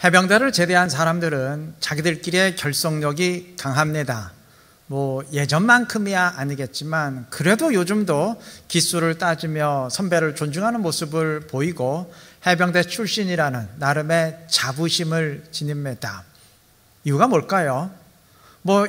해병대를 제대한 사람들은 자기들끼리의 결속력이 강합니다. 예전만큼이야 아니겠지만 그래도 요즘도 기수를 따지며 선배를 존중하는 모습을 보이고 해병대 출신이라는 나름의 자부심을 지닙니다. 이유가 뭘까요?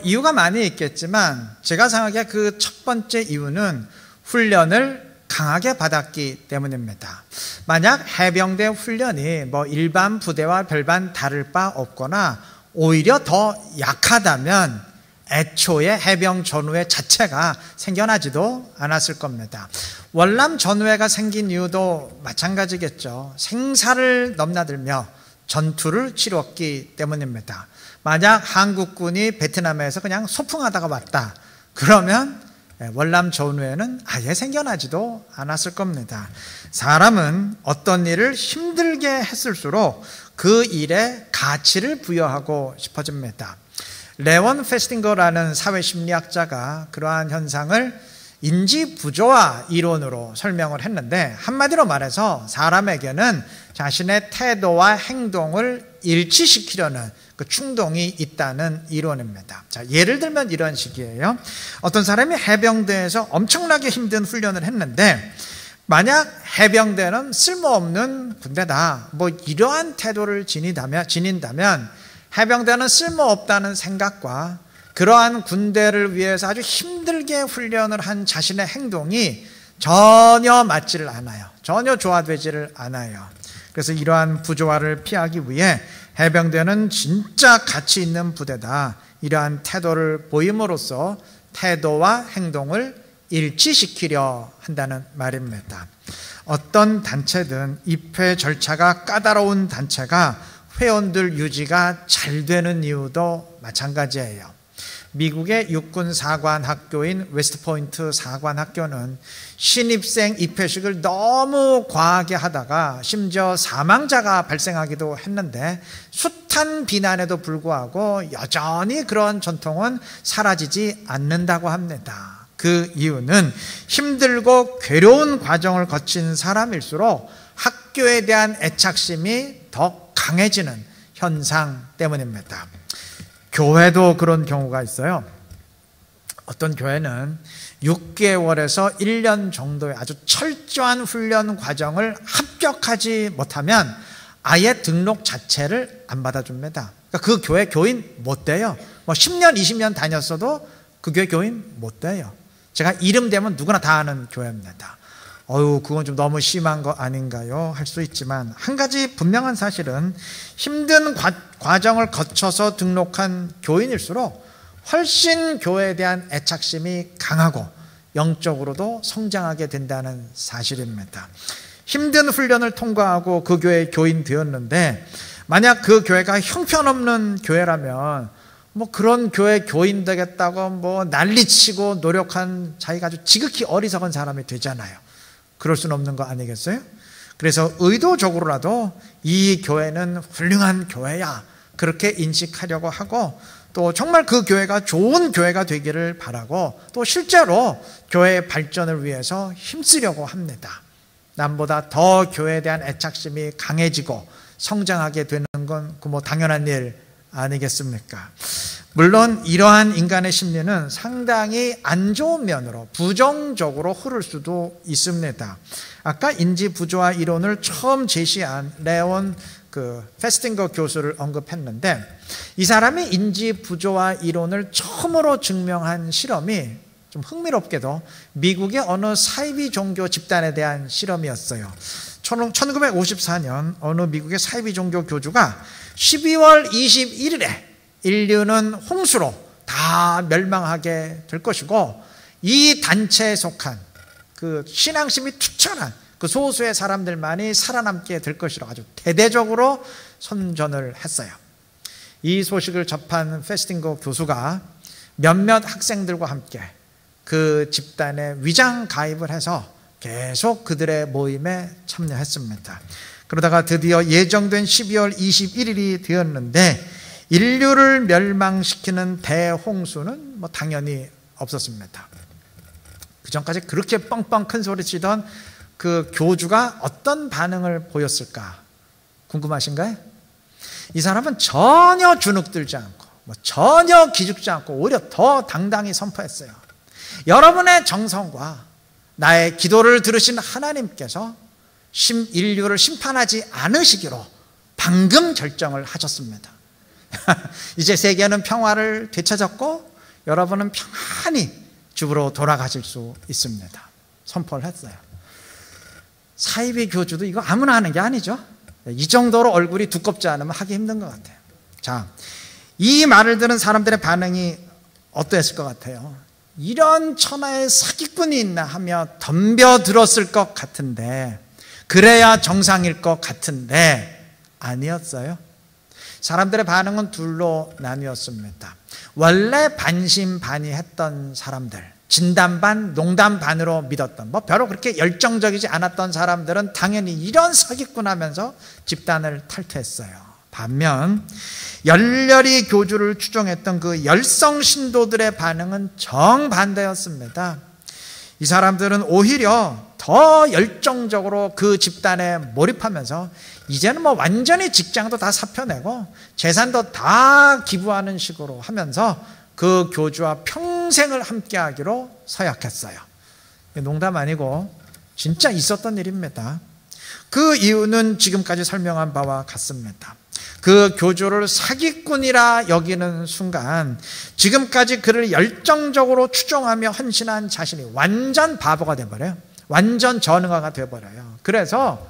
이유가 많이 있겠지만 제가 생각해 그 첫 번째 이유는 훈련을 강하게 받았기 때문입니다. 만약 해병대 훈련이 일반 부대와 별반 다를 바 없거나 오히려 더 약하다면 애초에 해병 전우회 자체가 생겨나지도 않았을 겁니다. 월남 전우회가 생긴 이유도 마찬가지겠죠. 생사를 넘나들며 전투를 치렀기 때문입니다. 만약 한국군이 베트남에서 그냥 소풍하다가 왔다 그러면 월남 전우회는 아예 생겨나지도 않았을 겁니다. 사람은 어떤 일을 힘들게 했을수록 그 일에 가치를 부여하고 싶어집니다. 레온 페스팅거라는 사회심리학자가 그러한 현상을 인지부조화 이론으로 설명을 했는데, 한마디로 말해서 사람에게는 자신의 태도와 행동을 일치시키려는 그 충동이 있다는 이론입니다. 자, 예를 들면 이런 식이에요. 어떤 사람이 해병대에서 엄청나게 힘든 훈련을 했는데 만약 해병대는 쓸모없는 군대다, 이러한 태도를 지닌다면 해병대는 쓸모없다는 생각과 그러한 군대를 위해서 아주 힘들게 훈련을 한 자신의 행동이 전혀 맞지를 않아요. 전혀 조화되지를 않아요. 그래서 이러한 부조화를 피하기 위해 해병대는 진짜 가치 있는 부대다, 이러한 태도를 보임으로써 태도와 행동을 일치시키려 한다는 말입니다. 어떤 단체든 입회 절차가 까다로운 단체가 회원들 유지가 잘 되는 이유도 마찬가지예요. 미국의 육군 사관 학교인 웨스트포인트 사관 학교는 신입생 입회식을 너무 과하게 하다가 심지어 사망자가 발생하기도 했는데 숱한 비난에도 불구하고 여전히 그런 전통은 사라지지 않는다고 합니다. 그 이유는 힘들고 괴로운 과정을 거친 사람일수록 학교에 대한 애착심이 더 강해지는 현상 때문입니다. 교회도 그런 경우가 있어요. 어떤 교회는 6개월에서 1년 정도의 아주 철저한 훈련 과정을 합격하지 못하면 아예 등록 자체를 안 받아줍니다. 그러니까 그 교회 교인 못 돼요. 10년, 20년 다녔어도 그 교회 교인 못 돼요. 제가 이름 대면 누구나 다 아는 교회입니다. 그건 좀 너무 심한 거 아닌가요? 할 수 있지만 한 가지 분명한 사실은 힘든 과정을 거쳐서 등록한 교인일수록 훨씬 교회에 대한 애착심이 강하고 영적으로도 성장하게 된다는 사실입니다. 힘든 훈련을 통과하고 그 교회에 교인 되었는데 만약 그 교회가 형편없는 교회라면 그런 교회 교인 되겠다고 난리치고 노력한 자기가 아주 지극히 어리석은 사람이 되잖아요. 그럴 수는 없는 거 아니겠어요? 그래서 의도적으로라도 이 교회는 훌륭한 교회야, 그렇게 인식하려고 하고 또 정말 그 교회가 좋은 교회가 되기를 바라고 또 실제로 교회의 발전을 위해서 힘쓰려고 합니다. 남보다 더 교회에 대한 애착심이 강해지고 성장하게 되는 건 당연한 일 아니겠습니까? 물론 이러한 인간의 심리는 상당히 안 좋은 면으로 부정적으로 흐를 수도 있습니다. 아까 인지부조화 이론을 처음 제시한 레온 페스팅거 교수를 언급했는데 이 사람이 인지부조화 이론을 처음으로 증명한 실험이 좀 흥미롭게도 미국의 어느 사이비 종교 집단에 대한 실험이었어요. 1954년 어느 미국의 사이비 종교 교주가 12월 21일에 인류는 홍수로 다 멸망하게 될 것이고 이 단체에 속한 그 신앙심이 투철한 그 소수의 사람들만이 살아남게 될 것이라고 아주 대대적으로 선전을 했어요. 이 소식을 접한 페스팅거 교수가 몇몇 학생들과 함께 그 집단에 위장 가입을 해서 계속 그들의 모임에 참여했습니다. 그러다가 드디어 예정된 12월 21일이 되었는데 인류를 멸망시키는 대홍수는 당연히 없었습니다. 그 전까지 그렇게 뻥뻥 큰 소리 치던 그 교주가 어떤 반응을 보였을까 궁금하신가요? 이 사람은 전혀 주눅들지 않고 전혀 기죽지 않고 오히려 더 당당히 선포했어요. 여러분의 정성과 나의 기도를 들으신 하나님께서 인류를 심판하지 않으시기로 방금 결정을 하셨습니다. 이제 세계는 평화를 되찾았고 여러분은 평안히 집으로 돌아가실 수 있습니다. 선포를 했어요. 사이비 교주도 이거 아무나 하는 게 아니죠. 이 정도로 얼굴이 두껍지 않으면 하기 힘든 것 같아요. 자, 이 말을 들은 사람들의 반응이 어떠했을 것 같아요? 이런 천하의 사기꾼이 있나 하며 덤벼들었을 것 같은데, 그래야 정상일 것 같은데 아니었어요. 사람들의 반응은 둘로 나뉘었습니다. 원래 반신반의했던 사람들, 진담반, 농담반으로 믿었던, 별로 그렇게 열정적이지 않았던 사람들은 당연히 이런 사기꾼 하면서 집단을 탈퇴했어요. 반면 열렬히 교주를 추종했던 그 열성 신도들의 반응은 정반대였습니다. 이 사람들은 오히려 더 열정적으로 그 집단에 몰입하면서 이제는 완전히 직장도 다 사표내고 재산도 다 기부하는 식으로 하면서 그 교주와 평생을 함께하기로 서약했어요. 농담 아니고 진짜 있었던 일입니다. 그 이유는 지금까지 설명한 바와 같습니다. 그 교주를 사기꾼이라 여기는 순간 지금까지 그를 열정적으로 추종하며 헌신한 자신이 완전 바보가 돼버려요. 완전 전응아가 돼버려요. 그래서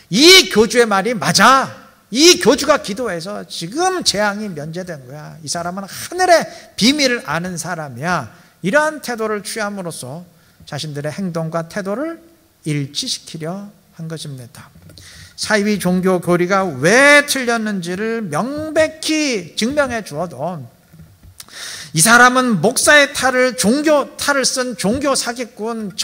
이 교주의 말이 맞아. 이 교주가 기도해서 지금 재앙이 면제된 거야. 이 사람은 하늘의 비밀을 아는 사람이야. 이러한 태도를 취함으로써 자신들의 행동과 태도를 일치시키려 한 것입니다. 사이비 종교 교리가 왜 틀렸는지를 명백히 증명해 주어도 이 사람은 목사의 종교 탈을 쓴 종교 사기꾼,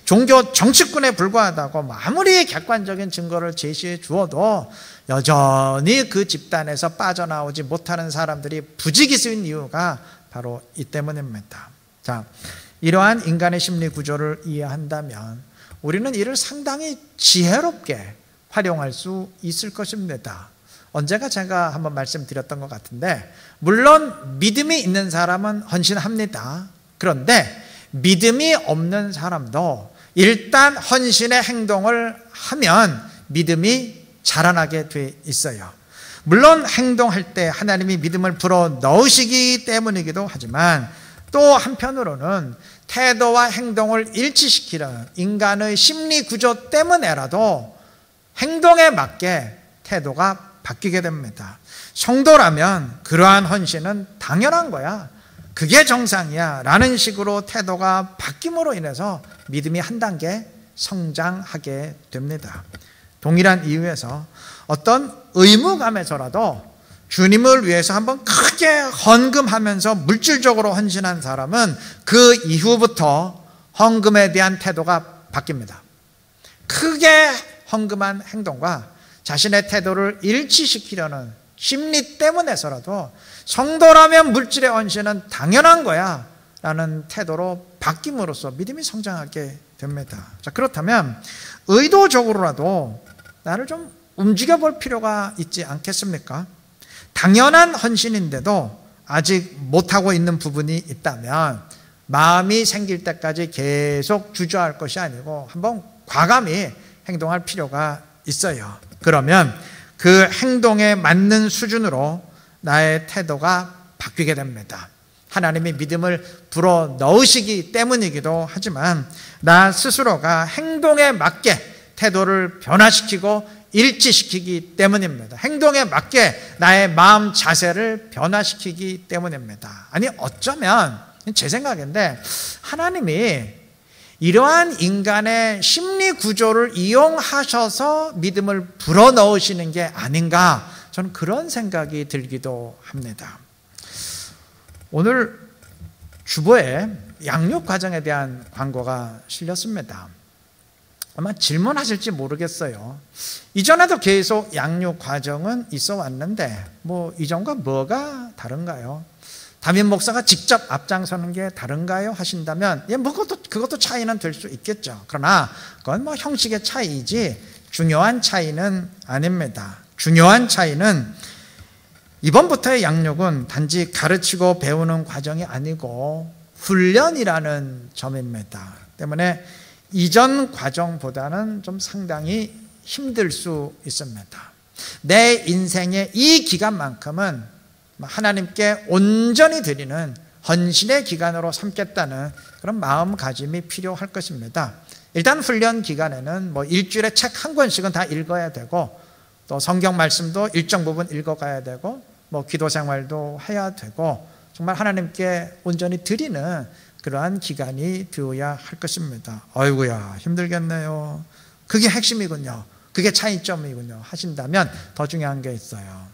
종교 정치꾼에 불과하다고 아무리 객관적인 증거를 제시해 주어도 여전히 그 집단에서 빠져나오지 못하는 사람들이 부지기수인 이유가 바로 이 때문입니다. 자, 이러한 인간의 심리 구조를 이해한다면 우리는 이를 상당히 지혜롭게 활용할 수 있을 것입니다. 언제가 제가 한번 말씀드렸던 것 같은데, 물론 믿음이 있는 사람은 헌신합니다. 그런데 믿음이 없는 사람도 일단 헌신의 행동을 하면 믿음이 자라나게 돼 있어요. 물론 행동할 때 하나님이 믿음을 불어 넣으시기 때문이기도 하지만 또 한편으로는 태도와 행동을 일치시키는 인간의 심리 구조 때문에라도 행동에 맞게 태도가 바뀌게 됩니다. 성도라면 그러한 헌신은 당연한 거야. 그게 정상이야. 라는 식으로 태도가 바뀜으로 인해서 믿음이 한 단계 성장하게 됩니다. 동일한 이유에서 어떤 의무감에서라도 주님을 위해서 한번 크게 헌금하면서 물질적으로 헌신한 사람은 그 이후부터 헌금에 대한 태도가 바뀝니다. 크게 헌금한 행동과 자신의 태도를 일치시키려는 심리 때문에서라도 성도라면 물질의 헌신은 당연한 거야 라는 태도로 바뀜으로써 믿음이 성장하게 됩니다. 자, 그렇다면 의도적으로라도 나를 좀 움직여 볼 필요가 있지 않겠습니까? 당연한 헌신인데도 아직 못하고 있는 부분이 있다면 마음이 생길 때까지 계속 주저할 것이 아니고 한번 과감히 행동할 필요가 있어요. 그러면 그 행동에 맞는 수준으로 나의 태도가 바뀌게 됩니다. 하나님이 믿음을 불어 넣으시기 때문이기도 하지만 나 스스로가 행동에 맞게 태도를 변화시키고 일치시키기 때문입니다. 행동에 맞게 나의 마음 자세를 변화시키기 때문입니다. 아니, 어쩌면 제 생각인데 하나님이 이러한 인간의 심리 구조를 이용하셔서 믿음을 불어넣으시는 게 아닌가, 저는 그런 생각이 들기도 합니다. 오늘 주보에 양육 과정에 대한 광고가 실렸습니다. 아마 질문하실지 모르겠어요. 이전에도 계속 양육 과정은 있어 왔는데 이전과 뭐가 다른가요? 담임 목사가 직접 앞장서는 게 다른가요? 하신다면 그것도 차이는 될 수 있겠죠. 그러나 그건 형식의 차이이지 중요한 차이는 아닙니다. 중요한 차이는 이번부터의 양육은 단지 가르치고 배우는 과정이 아니고 훈련이라는 점입니다. 때문에 이전 과정보다는 좀 상당히 힘들 수 있습니다. 내 인생의 이 기간만큼은 하나님께 온전히 드리는 헌신의 기간으로 삼겠다는 그런 마음가짐이 필요할 것입니다. 일단 훈련 기간에는 일주일에 책 한 권씩은 다 읽어야 되고, 또 성경 말씀도 일정 부분 읽어가야 되고, 기도 생활도 해야 되고, 정말 하나님께 온전히 드리는 그러한 기간이 되어야 할 것입니다. 아이고야, 힘들겠네요. 그게 핵심이군요. 그게 차이점이군요. 하신다면 더 중요한 게 있어요.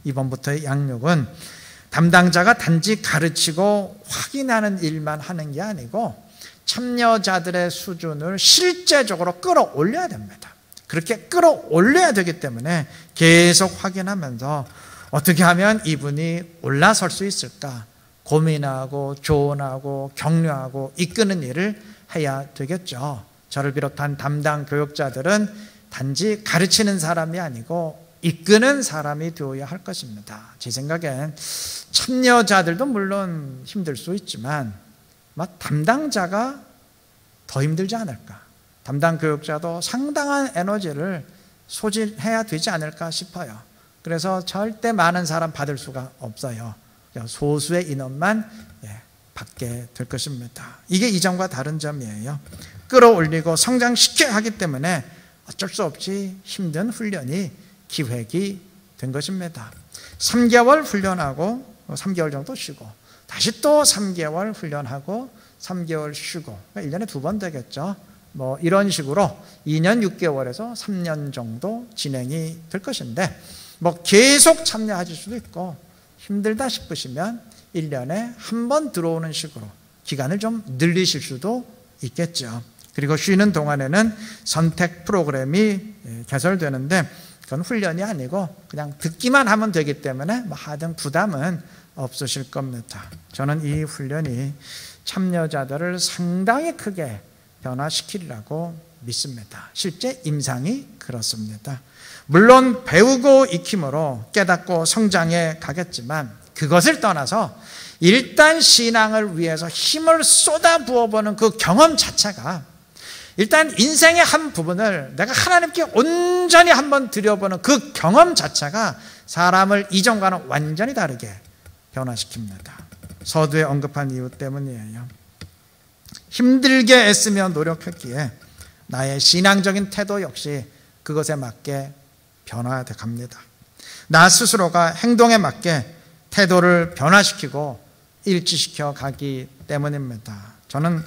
이번부터의 양육은 담당자가 단지 가르치고 확인하는 일만 하는 게 아니고 참여자들의 수준을 실제적으로 끌어올려야 됩니다. 그렇게 끌어올려야 되기 때문에 계속 확인하면서 어떻게 하면 이분이 올라설 수 있을까 고민하고 조언하고 격려하고 이끄는 일을 해야 되겠죠. 저를 비롯한 담당 교육자들은 단지 가르치는 사람이 아니고 이끄는 사람이 되어야 할 것입니다. 제 생각엔 참여자들도 물론 힘들 수 있지만 담당자가 더 힘들지 않을까. 담당 교육자도 상당한 에너지를 소진해야 되지 않을까 싶어요. 그래서 절대 많은 사람 받을 수가 없어요. 소수의 인원만 받게 될 것입니다. 이게 이전과 다른 점이에요. 끌어올리고 성장시켜야 하기 때문에 어쩔 수 없이 힘든 훈련이 기획이 된 것입니다. 3개월 훈련하고 3개월 정도 쉬고 다시 또 3개월 훈련하고 3개월 쉬고 1년에 2번 되겠죠. 이런 식으로 2년 6개월에서 3년 정도 진행이 될 것인데 계속 참여하실 수도 있고 힘들다 싶으시면 1년에 한 번 들어오는 식으로 기간을 좀 늘리실 수도 있겠죠. 그리고 쉬는 동안에는 선택 프로그램이 개설되는데 그건 훈련이 아니고 그냥 듣기만 하면 되기 때문에 하등 부담은 없으실 겁니다. 저는 이 훈련이 참여자들을 상당히 크게 변화시키리라고 믿습니다. 실제 임상이 그렇습니다. 물론 배우고 익힘으로 깨닫고 성장해 가겠지만 그것을 떠나서 일단 신앙을 위해서 힘을 쏟아 부어보는 그 경험 자체가 일단 인생의 한 부분을 내가 하나님께 온전히 한번 드려보는 그 경험 자체가 사람을 이전과는 완전히 다르게 변화시킵니다. 서두에 언급한 이유 때문이에요. 힘들게 애쓰며 노력했기에 나의 신앙적인 태도 역시 그것에 맞게 변화돼 갑니다. 나 스스로가 행동에 맞게 태도를 변화시키고 일치시켜 가기 때문입니다. 저는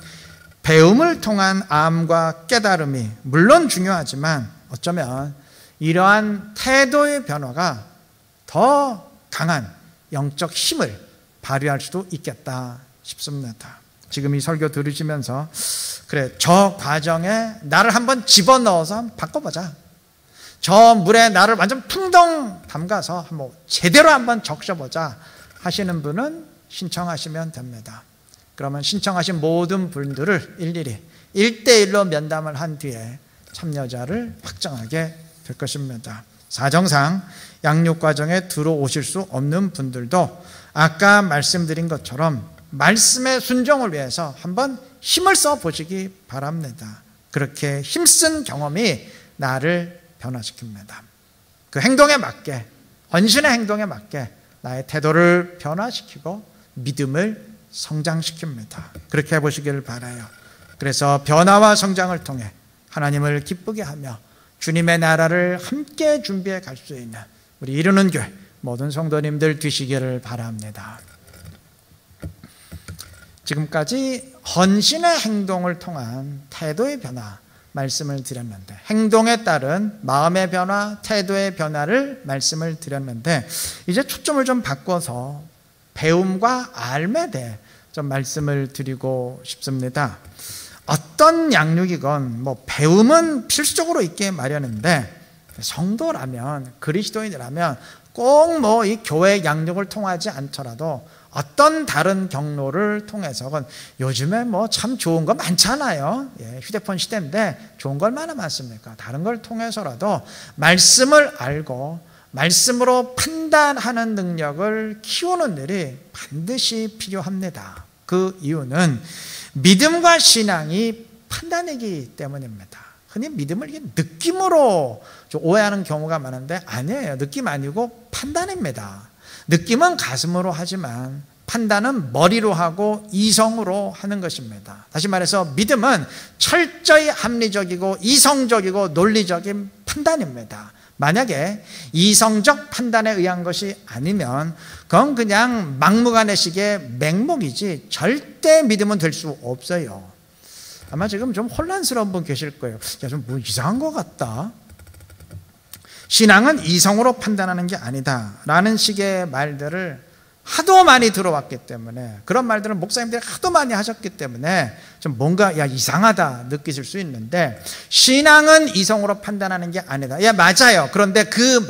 배움을 통한 암과 깨달음이 물론 중요하지만 어쩌면 이러한 태도의 변화가 더 강한 영적 힘을 발휘할 수도 있겠다 싶습니다. 지금 이 설교 들으시면서 그래, 저 과정에 나를 한번 집어넣어서 한번 바꿔보자. 저 물에 나를 완전 풍덩 담가서 한번 제대로 한번 적셔보자 하시는 분은 신청하시면 됩니다. 그러면 신청하신 모든 분들을 일일이 1대1로 면담을 한 뒤에 참여자를 확정하게 될 것입니다. 사정상 양육 과정에 들어오실 수 없는 분들도 아까 말씀드린 것처럼 말씀의 순종을 위해서 한번 힘을 써 보시기 바랍니다. 그렇게 힘쓴 경험이 나를 변화시킵니다. 그 행동에 맞게, 헌신의 행동에 맞게 나의 태도를 변화시키고 믿음을 성장시킵니다. 그렇게 해보시길 바라요. 그래서 변화와 성장을 통해 하나님을 기쁘게 하며 주님의 나라를 함께 준비해 갈 수 있는 우리 이루는 교회 모든 성도님들 되시기를 바랍니다. 지금까지 헌신의 행동을 통한 태도의 변화 말씀을 드렸는데, 행동에 따른 마음의 변화, 태도의 변화를 말씀을 드렸는데, 이제 초점을 좀 바꿔서 배움과 알에 대해 좀 말씀을 드리고 싶습니다. 어떤 양육이건 배움은 필수적으로 있게 마련인데, 성도라면, 그리스도인이라면 꼭 이 교회 양육을 통하지 않더라도 어떤 다른 경로를 통해서건 요즘에 참 좋은 거 많잖아요. 휴대폰 시대인데 좋은 거 얼마나 많습니까? 다른 걸 통해서라도 말씀을 알고 말씀으로 판단하는 능력을 키우는 일이 반드시 필요합니다. 그 이유는 믿음과 신앙이 판단이기 때문입니다. 흔히 믿음을 이게 느낌으로 오해하는 경우가 많은데 아니에요. 느낌 아니고 판단입니다. 느낌은 가슴으로 하지만 판단은 머리로 하고 이성으로 하는 것입니다. 다시 말해서 믿음은 철저히 합리적이고 이성적이고 논리적인 판단입니다. 만약에 이성적 판단에 의한 것이 아니면 그건 그냥 막무가내식의 맹목이지 절대 믿음은 될 수 없어요. 아마 지금 좀 혼란스러운 분 계실 거예요. 야, 좀 뭐 이상한 것 같다. 신앙은 이성으로 판단하는 게 아니다 라는 식의 말들을 하도 많이 들어왔기 때문에, 그런 말들은 목사님들이 하도 많이 하셨기 때문에 좀 뭔가 이상하다 느끼실 수 있는데, 신앙은 이성으로 판단하는 게 아니다. 맞아요. 그런데 그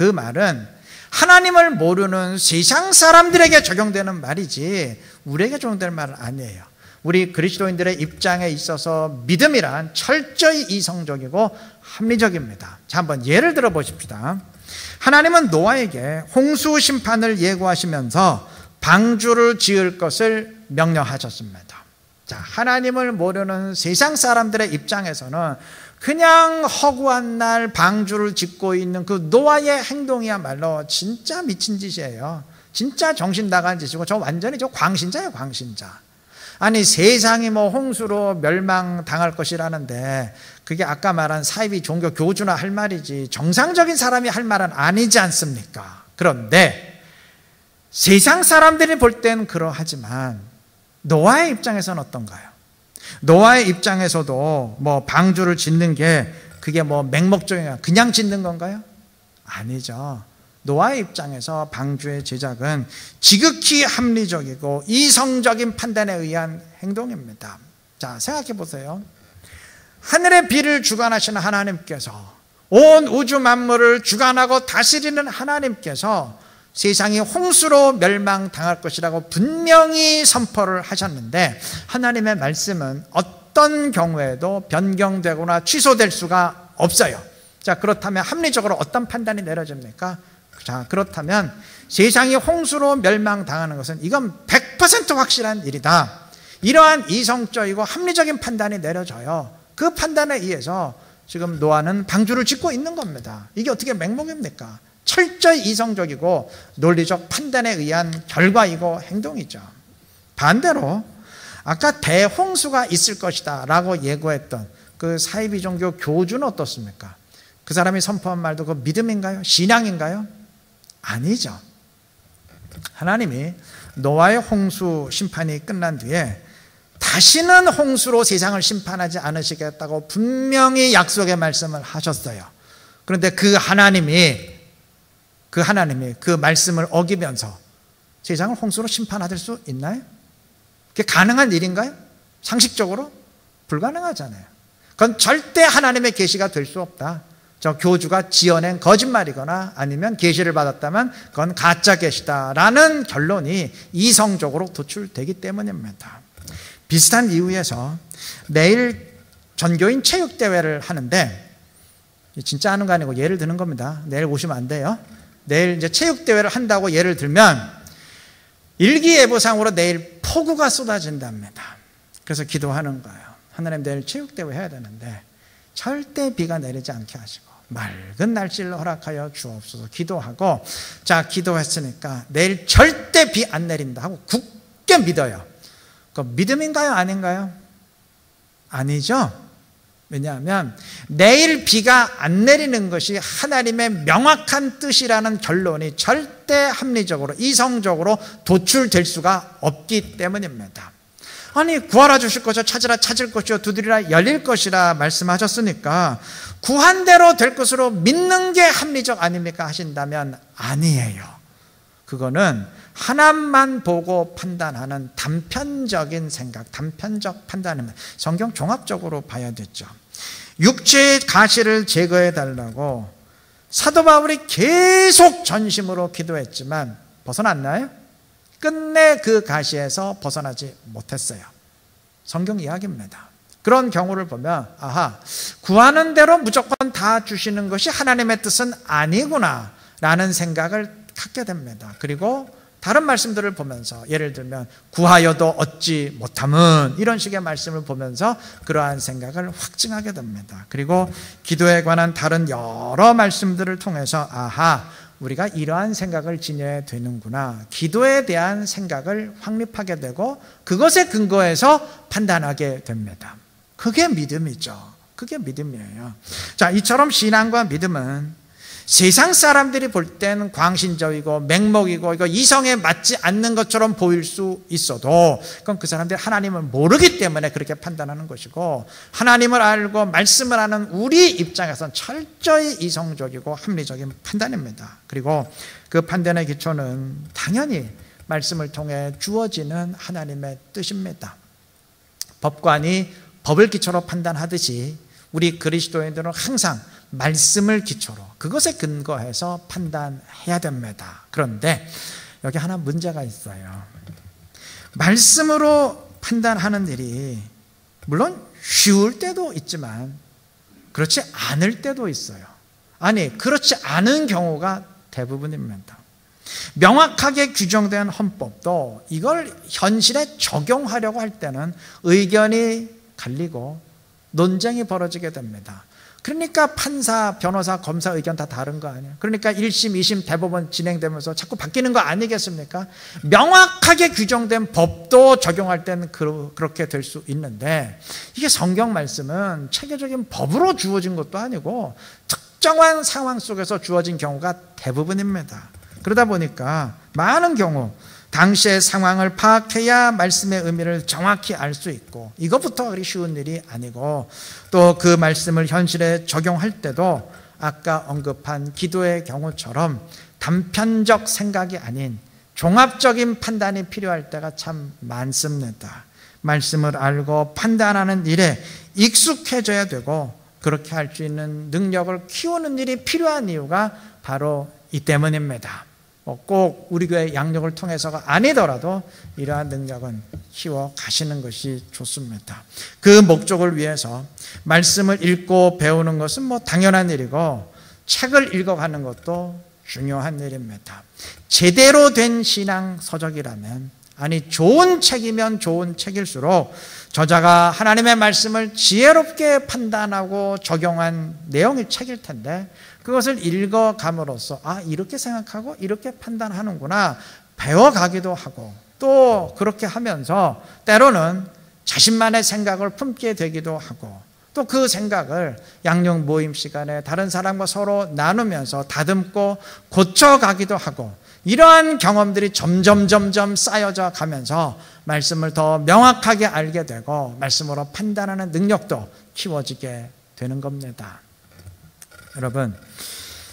말은 하나님을 모르는 세상 사람들에게 적용되는 말이지 우리에게 적용될 말은 아니에요. 우리 그리스도인들의 입장에 있어서 믿음이란 철저히 이성적이고 합리적입니다. 자, 한번 예를 들어 보십시다. 하나님은 노아에게 홍수 심판을 예고하시면서 방주를 지을 것을 명령하셨습니다. 자, 하나님을 모르는 세상 사람들의 입장에서는 그냥 허구한 날 방주를 짓고 있는 그 노아의 행동이야말로 진짜 미친 짓이에요. 진짜 정신 나간 짓이고, 저 완전히 광신자예요, 광신자. 아니, 세상이 뭐 홍수로 멸망당할 것이라는데 그게 아까 말한 사이비 종교 교주나 할 말이지 정상적인 사람이 할 말은 아니지 않습니까? 그런데 세상 사람들이 볼 땐 그러하지만 노아의 입장에서는 어떤가요? 노아의 입장에서도 뭐 방주를 짓는 게 그게 뭐 맹목적이냐, 그냥 짓는 건가요? 아니죠. 노아의 입장에서 방주의 제작은 지극히 합리적이고 이성적인 판단에 의한 행동입니다. 자, 생각해 보세요. 하늘의 비를 주관하시는 하나님께서, 온 우주 만물을 주관하고 다스리는 하나님께서 세상이 홍수로 멸망당할 것이라고 분명히 선포를 하셨는데, 하나님의 말씀은 어떤 경우에도 변경되거나 취소될 수가 없어요. 자, 그렇다면 합리적으로 어떤 판단이 내려집니까? 자, 그렇다면 세상이 홍수로 멸망당하는 것은 이건 100% 확실한 일이다. 이러한 이성적이고 합리적인 판단이 내려져요. 그 판단에 의해서 지금 노아는 방주를 짓고 있는 겁니다. 이게 어떻게 맹목입니까? 철저히 이성적이고 논리적 판단에 의한 결과이고 행동이죠. 반대로 아까 대홍수가 있을 것이다 라고 예고했던 그 사이비 종교 교주는 어떻습니까? 그 사람이 선포한 말도 그 믿음인가요? 신앙인가요? 아니죠. 하나님이 노아의 홍수 심판이 끝난 뒤에 다시는 홍수로 세상을 심판하지 않으시겠다고 분명히 약속의 말씀을 하셨어요. 그런데 그 하나님이 그 말씀을 어기면서 세상을 홍수로 심판할 수 있나요? 그게 가능한 일인가요? 상식적으로? 불가능하잖아요. 그건 절대 하나님의 계시가 될 수 없다. 저 교주가 지어낸 거짓말이거나 아니면 계시를 받았다면 그건 가짜 계시다라는 결론이 이성적으로 도출되기 때문입니다. 비슷한 이유에서 내일 전교인 체육대회를 하는데, 진짜 하는 거 아니고 예를 드는 겁니다. 내일 오시면 안 돼요. 내일 이제 체육대회를 한다고 예를 들면 일기예보상으로 내일 폭우가 쏟아진답니다. 그래서 기도하는 거예요. 하나님, 내일 체육대회 해야 되는데 절대 비가 내리지 않게 하시고 맑은 날씨를 허락하여 주옵소서 기도하고, 자, 기도했으니까 내일 절대 비 안 내린다 하고 굳게 믿어요. 그 믿음인가요? 아닌가요? 아니죠. 왜냐하면 내일 비가 안 내리는 것이 하나님의 명확한 뜻이라는 결론이 절대 합리적으로 이성적으로 도출될 수가 없기 때문입니다. 아니, 구하라 주실 것이요, 찾으라 찾을 것이요, 두드리라 열릴 것이라 말씀하셨으니까 구한 대로 될 것으로 믿는 게 합리적 아닙니까 하신다면 아니에요. 그거는 하나만 보고 판단하는 단편적인 생각, 단편적 판단입니다. 성경 종합적으로 봐야 되죠. 육체의 가시를 제거해 달라고 사도 바울이 계속 전심으로 기도했지만 벗어났나요? 끝내 그 가시에서 벗어나지 못했어요. 성경 이야기입니다. 그런 경우를 보면 아하, 구하는 대로 무조건 다 주시는 것이 하나님의 뜻은 아니구나 라는 생각을 갖게 됩니다. 그리고 다른 말씀들을 보면서 예를 들면 구하여도 얻지 못함은 이런 식의 말씀을 보면서 그러한 생각을 확증하게 됩니다. 그리고 기도에 관한 다른 여러 말씀들을 통해서 아하, 우리가 이러한 생각을 지녀야 되는구나, 기도에 대한 생각을 확립하게 되고 그것에 근거해서 판단하게 됩니다. 그게 믿음이죠. 그게 믿음이에요. 자, 이처럼 신앙과 믿음은 세상 사람들이 볼 때는 광신적이고 맹목이고 이거 이성에 맞지 않는 것처럼 보일 수 있어도 그건 그 사람들이 하나님을 모르기 때문에 그렇게 판단하는 것이고, 하나님을 알고 말씀을 하는 우리 입장에서는 철저히 이성적이고 합리적인 판단입니다. 그리고 그 판단의 기초는 당연히 말씀을 통해 주어지는 하나님의 뜻입니다. 법관이 법을 기초로 판단하듯이 우리 그리스도인들은 항상 말씀을 기초로 그것에 근거해서 판단해야 됩니다. 그런데 여기 하나 문제가 있어요. 말씀으로 판단하는 일이 물론 쉬울 때도 있지만 그렇지 않을 때도 있어요. 아니, 그렇지 않은 경우가 대부분입니다. 명확하게 규정된 헌법도 이걸 현실에 적용하려고 할 때는 의견이 갈리고 논쟁이 벌어지게 됩니다. 그러니까 판사, 변호사, 검사 의견 다 다른 거 아니에요? 그러니까 1심, 2심 대법원 진행되면서 자꾸 바뀌는 거 아니겠습니까? 명확하게 규정된 법도 적용할 때는 그렇게 될 수 있는데, 이게 성경 말씀은 체계적인 법으로 주어진 것도 아니고 특정한 상황 속에서 주어진 경우가 대부분입니다. 그러다 보니까 많은 경우 당시의 상황을 파악해야 말씀의 의미를 정확히 알 수 있고, 이것부터 그리 쉬운 일이 아니고, 또 그 말씀을 현실에 적용할 때도 아까 언급한 기도의 경우처럼 단편적 생각이 아닌 종합적인 판단이 필요할 때가 참 많습니다. 말씀을 알고 판단하는 일에 익숙해져야 되고, 그렇게 할 수 있는 능력을 키우는 일이 필요한 이유가 바로 이 때문입니다. 꼭 우리 교회 양육을 통해서가 아니더라도 이러한 능력은 키워 가시는 것이 좋습니다. 그 목적을 위해서 말씀을 읽고 배우는 것은 뭐 당연한 일이고, 책을 읽어가는 것도 중요한 일입니다. 제대로 된 신앙 서적이라면, 아니 좋은 책이면 좋은 책일수록 저자가 하나님의 말씀을 지혜롭게 판단하고 적용한 내용의 책일 텐데, 그것을 읽어감으로써 아, 이렇게 생각하고 이렇게 판단하는구나 배워가기도 하고, 또 그렇게 하면서 때로는 자신만의 생각을 품게 되기도 하고, 또 그 생각을 양육 모임 시간에 다른 사람과 서로 나누면서 다듬고 고쳐가기도 하고, 이러한 경험들이 점점 쌓여져 가면서 말씀을 더 명확하게 알게 되고 말씀으로 판단하는 능력도 키워지게 되는 겁니다. 여러분,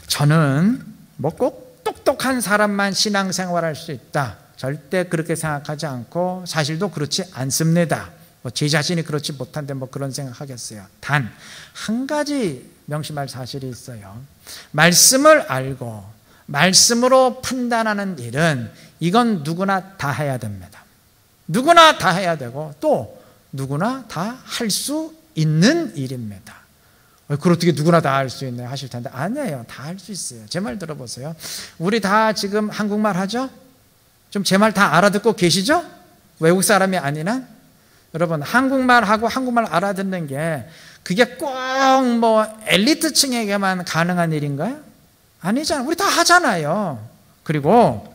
저는 뭐 꼭 똑똑한 사람만 신앙생활할 수 있다, 절대 그렇게 생각하지 않고 사실도 그렇지 않습니다. 제 자신이 그렇지 못한데 그런 생각하겠어요. 단 한 가지 명심할 사실이 있어요. 말씀을 알고 말씀으로 판단하는 일은 이건 누구나 다 해야 됩니다. 누구나 다 해야 되고 또 누구나 다 할 수 있는 일입니다. 그걸 어떻게 누구나 다 할 수 있나요? 하실 텐데 아니에요. 다 할 수 있어요. 제 말 들어보세요. 우리 다 지금 한국말 하죠? 좀 제 말 다 알아듣고 계시죠? 외국 사람이 아니나? 여러분, 한국말하고 한국말 알아듣는 게 그게 꼭 엘리트층에게만 가능한 일인가요? 아니잖아요. 우리 다 하잖아요. 그리고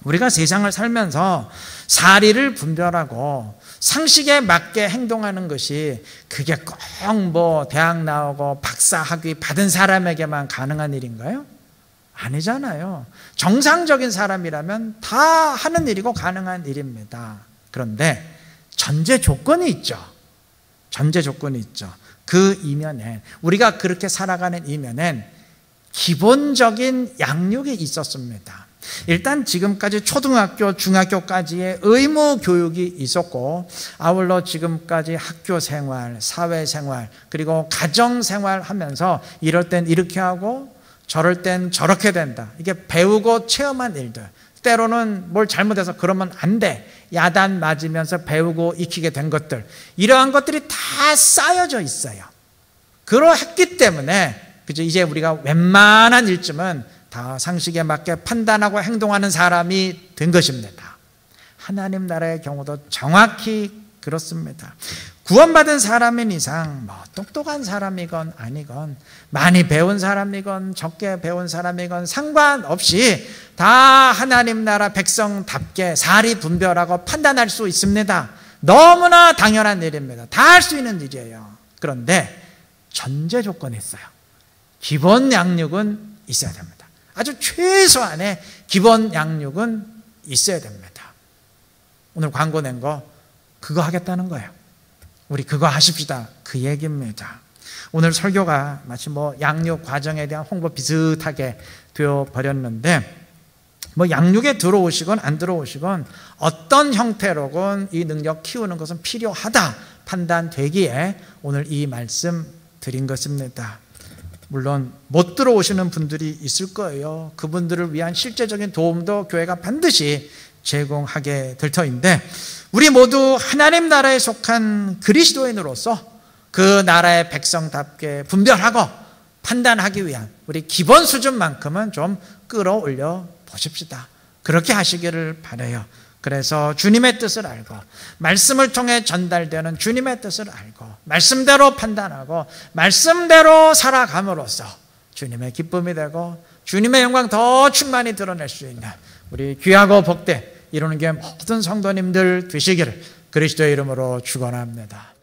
우리가 세상을 살면서 사리를 분별하고 상식에 맞게 행동하는 것이 그게 꼭 대학 나오고 박사 학위 받은 사람에게만 가능한 일인가요? 아니잖아요. 정상적인 사람이라면 다 하는 일이고 가능한 일입니다. 그런데 전제 조건이 있죠. 전제 조건이 있죠. 그 이면에, 우리가 그렇게 살아가는 이면엔 기본적인 양육이 있었습니다. 일단 지금까지 초등학교, 중학교까지의 의무 교육이 있었고, 아울러 지금까지 학교 생활, 사회 생활, 그리고 가정 생활 하면서 이럴 땐 이렇게 하고 저럴 땐 저렇게 된다, 이게 배우고 체험한 일들, 때로는 뭘 잘못해서 그러면 안 돼, 야단 맞으면서 배우고 익히게 된 것들, 이러한 것들이 다 쌓여져 있어요. 그러했기 때문에 그죠, 이제 우리가 웬만한 일쯤은 다 상식에 맞게 판단하고 행동하는 사람이 된 것입니다. 하나님 나라의 경우도 정확히 그렇습니다. 구원받은 사람인 이상 뭐 똑똑한 사람이건 아니건, 많이 배운 사람이건 적게 배운 사람이건 상관없이 다 하나님 나라 백성답게 사리 분별하고 판단할 수 있습니다. 너무나 당연한 일입니다. 다 할 수 있는 일이에요. 그런데 전제 조건이 있어요. 기본 양육은 있어야 됩니다. 아주 최소한의 기본 양육은 있어야 됩니다. 오늘 광고 낸 거 그거 하겠다는 거예요. 우리 그거 하십시다, 그 얘기입니다. 오늘 설교가 마치 뭐 양육 과정에 대한 홍보 비슷하게 되어 버렸는데, 뭐 양육에 들어오시건 안 들어오시건 어떤 형태로건 이 능력 키우는 것은 필요하다 판단되기에 오늘 이 말씀 드린 것입니다. 물론 못 들어오시는 분들이 있을 거예요. 그분들을 위한 실제적인 도움도 교회가 반드시 제공하게 될 터인데, 우리 모두 하나님 나라에 속한 그리스도인으로서 그 나라의 백성답게 분별하고 판단하기 위한 우리 기본 수준만큼은 좀 끌어올려 보십시다. 그렇게 하시기를 바라요. 그래서 주님의 뜻을 알고 말씀을 통해 전달되는 주님의 뜻을 알고 말씀대로 판단하고 말씀대로 살아감으로써 주님의 기쁨이 되고 주님의 영광 더 충만히 드러낼 수 있는 우리 귀하고 복된 이루는 게 모든 성도님들 되시기를 그리스도의 이름으로 축원합니다.